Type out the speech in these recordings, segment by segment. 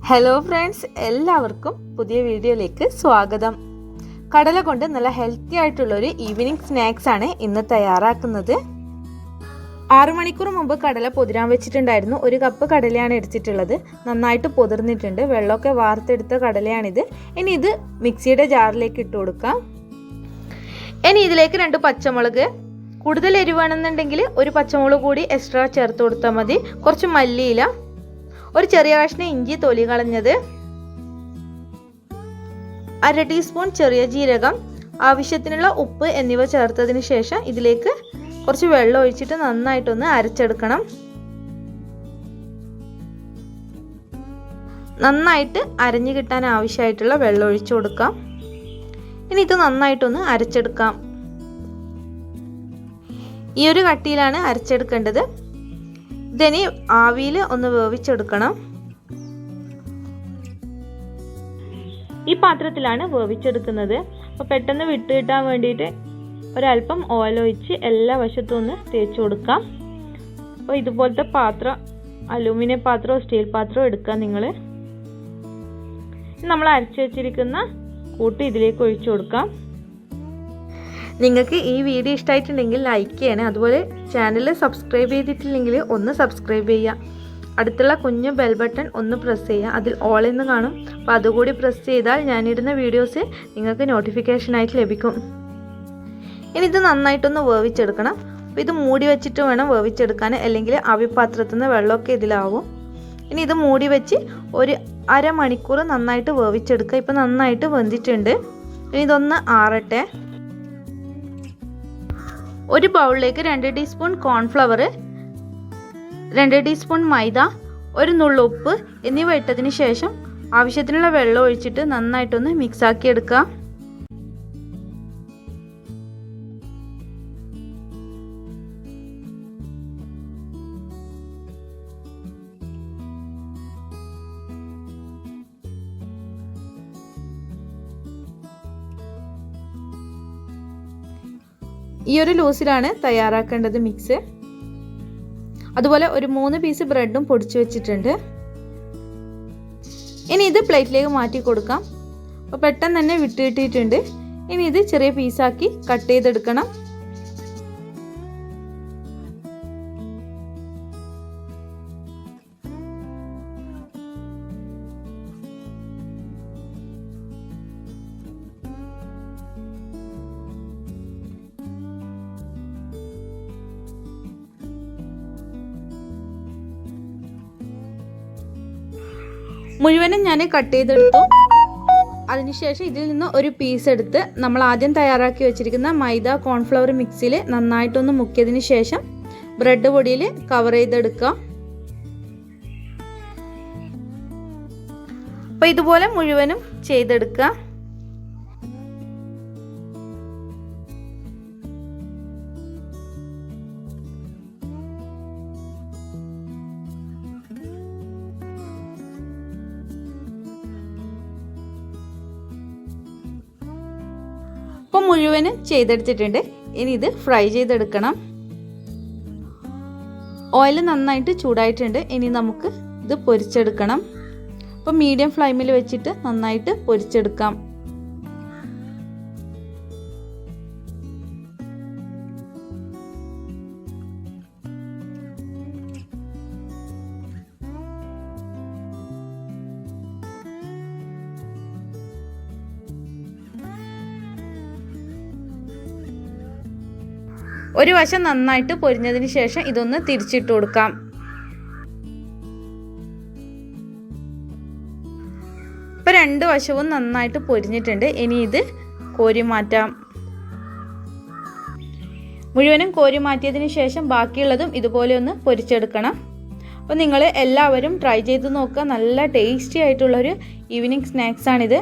Hello friends, എല്ലാവർക്കും പുതിയ വീഡിയോയിലേക്ക് സ്വാഗതം. കടല കൊണ്ട് നല്ല ഹെൽത്തി ആയിട്ടുള്ളൊരു ഈവനിങ് സ്നാക്സ് ആണ് ഇന്ന് തയ്യാറാക്കുന്നത്. 6 മണിക്കൂർ മുമ്പ് കടല പൊതിരാൻ വെച്ചിട്ടുണ്ടായിരുന്നു. 1 കപ്പ് കടലയാണ് എടുത്തിട്ടുള്ളത്. നന്നായിട്ട് പൊതിർന്നിട്ടുണ്ട്. വെള്ളമൊക്കെ വാർത്തെടുത്ത കടലയാണിത്. ഇനി ഇത് മിക്സിയുടെ ജാറിലേക്ക് ഇട്ട് കൊടുക്കാം. ഇനി ഇതിലേക്ക് 2 പച്ചമുളക്, കൂടുതൽ എരിവാണെന്നുണ്ടെങ്കിൽ 1 പച്ചമുളക് കൂടി എക്സ്ട്രാ ചേർത്ത് കൊടുത്താൽ മതി. കുറച്ച് മല്ലിയില, ഒരു ചെറിയ കഷ്ണം ഇഞ്ചി തൊലി കളഞ്ഞത്, 1/2 ടീസ്പൂൺ ചെറിയ ജീരകം, ആവശ്യത്തിനുള്ള ഉപ്പ് എന്നിവ ചേർത്തതിന് ശേഷം ഇതിലേക്ക് കുറച്ച് വെള്ളം ഒഴിച്ചിട്ട് നന്നായിട്ടൊന്ന് അരച്ചെടുക്കണം. നന്നായിട്ട് അരഞ്ഞു കിട്ടാൻ ആവശ്യമായിട്ടുള്ള വെള്ളം ഒഴിച്ചു കൊടുക്കാം. ഇനി ഇത് നന്നായിട്ടൊന്ന് അരച്ചെടുക്കാം. ഈ ഒരു കട്ടിയിലാണ് അരച്ചെടുക്കേണ്ടത്. ഇതിനി ആവിയിൽ ഒന്ന് വേവിച്ചെടുക്കണം. ഈ പാത്രത്തിലാണ് വേവിച്ചെടുക്കുന്നത്. അപ്പോൾ പെട്ടെന്ന് വിട്ട് കിട്ടാൻ വേണ്ടിയിട്ട് ഒരല്പം ഓയിൽ ഒഴിച്ച് എല്ലാ വശത്തും ഒന്ന് തേച്ച് കൊടുക്കാം. അപ്പോൾ ഇതുപോലത്തെ പാത്രം, അലൂമിനിയം പാത്രമോ സ്റ്റീൽ പാത്രമോ എടുക്കുക. നമ്മൾ അരച്ച് വെച്ചിരിക്കുന്ന കൂട്ട് ഇതിലേക്ക് ഒഴിച്ചു കൊടുക്കാം. നിങ്ങൾക്ക് ഈ വീഡിയോ ഇഷ്ടമായിട്ടുണ്ടെങ്കിൽ ലൈക്ക് ചെയ്യണേ. അതുപോലെ ചാനൽ സബ്സ്ക്രൈബ് ചെയ്തിട്ടില്ലെങ്കിൽ ഒന്ന് സബ്സ്ക്രൈബ് ചെയ്യുക. അടുത്തുള്ള കുഞ്ഞു ബെൽ ബട്ടൺ ഒന്ന് പ്രസ് ചെയ്യുക. അതിൽ ഓൾ എന്ന് കാണും. അപ്പോൾ അതുകൂടി പ്രസ് ചെയ്താൽ ഞാനിടുന്ന വീഡിയോസ് നിങ്ങൾക്ക് നോട്ടിഫിക്കേഷനായിട്ട് ലഭിക്കും. ഇനി ഇത് നന്നായിട്ടൊന്ന് വേവിച്ചെടുക്കണം. അപ്പോൾ ഇത് മൂടി വെച്ചിട്ട് വേണം വേവിച്ചെടുക്കാൻ, അല്ലെങ്കിൽ ആവിപാത്രത്തിൽ നിന്ന് വെള്ളമൊക്കെ ഇതിലാവും. ഇനി ഇത് മൂടി വെച്ച് ഒരു 1/2 മണിക്കൂർ നന്നായിട്ട് വേവിച്ചെടുക്കുക. ഇപ്പോൾ നന്നായിട്ട് വെന്തിട്ടുണ്ട്. ഇനി ഇതൊന്ന് ആറട്ടെ. ഒരു ബൗളിലേക്ക് 2 ടീസ്പൂൺ കോൺഫ്ലവർ, 2 ടീസ്പൂൺ മൈദ, ഒരു നുള്ളു ഉപ്പ് എന്നിവ ഇട്ടതിന് ശേഷം ആവശ്യത്തിനുള്ള വെള്ളം ഒഴിച്ചിട്ട് നന്നായിട്ടൊന്ന് മിക്സാക്കി എടുക്കുക. ഈ ഒരു ലൂസിലാണ് തയ്യാറാക്കേണ്ടത് മിക്സ്. അതുപോലെ ഒരു 3 പീസ് ബ്രെഡും പൊടിച്ചു വെച്ചിട്ടുണ്ട്. ഇനി ഇത് പ്ലേറ്റിലേക്ക് മാറ്റി കൊടുക്കാം. അപ്പോൾ പെട്ടെന്ന് തന്നെ വിട്ട് കിട്ടിയിട്ടുണ്ട്. ഇനി ഇത് ചെറിയ പീസാക്കി കട്ട് ചെയ്തെടുക്കണം. മുഴുവനും ഞാൻ കട്ട് ചെയ്തെടുത്തു. അതിനുശേഷം ഇതിൽ നിന്ന് ഒരു പീസ് എടുത്ത് നമ്മൾ ആദ്യം തയ്യാറാക്കി വെച്ചിരിക്കുന്ന മൈദ കോൺഫ്ലവർ മിക്സിയിൽ നന്നായിട്ടൊന്ന് മുക്കിയതിന് ശേഷം ബ്രെഡ് പൊടിയിൽ കവർ ചെയ്തെടുക്കുക. അപ്പോൾ ഇതുപോലെ മുഴുവനും ചെയ്തെടുക്കുക. അപ്പോൾ മുഴുവനും ചെയ്തെടുത്തിട്ടുണ്ട്. ഇനി ഇത് ഫ്രൈ ചെയ്തെടുക്കണം. ഓയിൽ നന്നായിട്ട് ചൂടായിട്ടുണ്ട്. ഇനി നമുക്ക് ഇത് പൊരിച്ചെടുക്കണം. അപ്പോൾ മീഡിയം ഫ്ലെയിമിൽ വെച്ചിട്ട് നന്നായിട്ട് പൊരിച്ചെടുക്കാം. ഒരു വശം നന്നായിട്ട് പൊരിഞ്ഞതിന് ശേഷം ഇതൊന്ന് തിരിച്ചിട്ട് കൊടുക്കാം. ഇപ്പോൾ 2 വശവും നന്നായിട്ട് പൊരിഞ്ഞിട്ടുണ്ട്. ഇനി ഇത് കോരി മാറ്റാം. മുഴുവനും കോരി മാറ്റിയതിന് ശേഷം ബാക്കിയുള്ളതും ഇതുപോലെ ഒന്ന് പൊരിച്ചെടുക്കണം. അപ്പോൾ നിങ്ങൾ എല്ലാവരും ട്രൈ ചെയ്ത് നോക്കുക. നല്ല ടേസ്റ്റി ആയിട്ടുള്ളൊരു ഈവനിങ് സ്നാക്സാണിത്.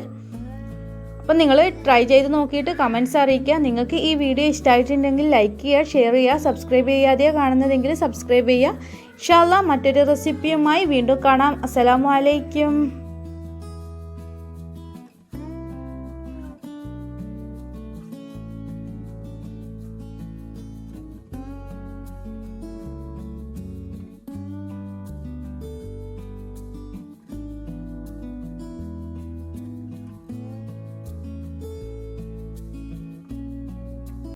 അപ്പോൾ നിങ്ങൾ ട്രൈ ചെയ്ത് നോക്കിയിട്ട് കമൻറ്റ്സ് അറിയിക്കുക. നിങ്ങൾക്ക് ഈ വീഡിയോ ഇഷ്ടമായിട്ടുണ്ടെങ്കിൽ ലൈക്ക് ചെയ്യുക, ഷെയർ ചെയ്യുക. സബ്സ്ക്രൈബ് ചെയ്യാതെയോ കാണുന്നതെങ്കിൽ സബ്സ്ക്രൈബ് ചെയ്യുക. ഇൻഷാ അല്ലാഹ് മറ്റൊരു റെസിപ്പിയുമായി വീണ്ടും കാണാം. അസ്സലാമു അലൈക്കും.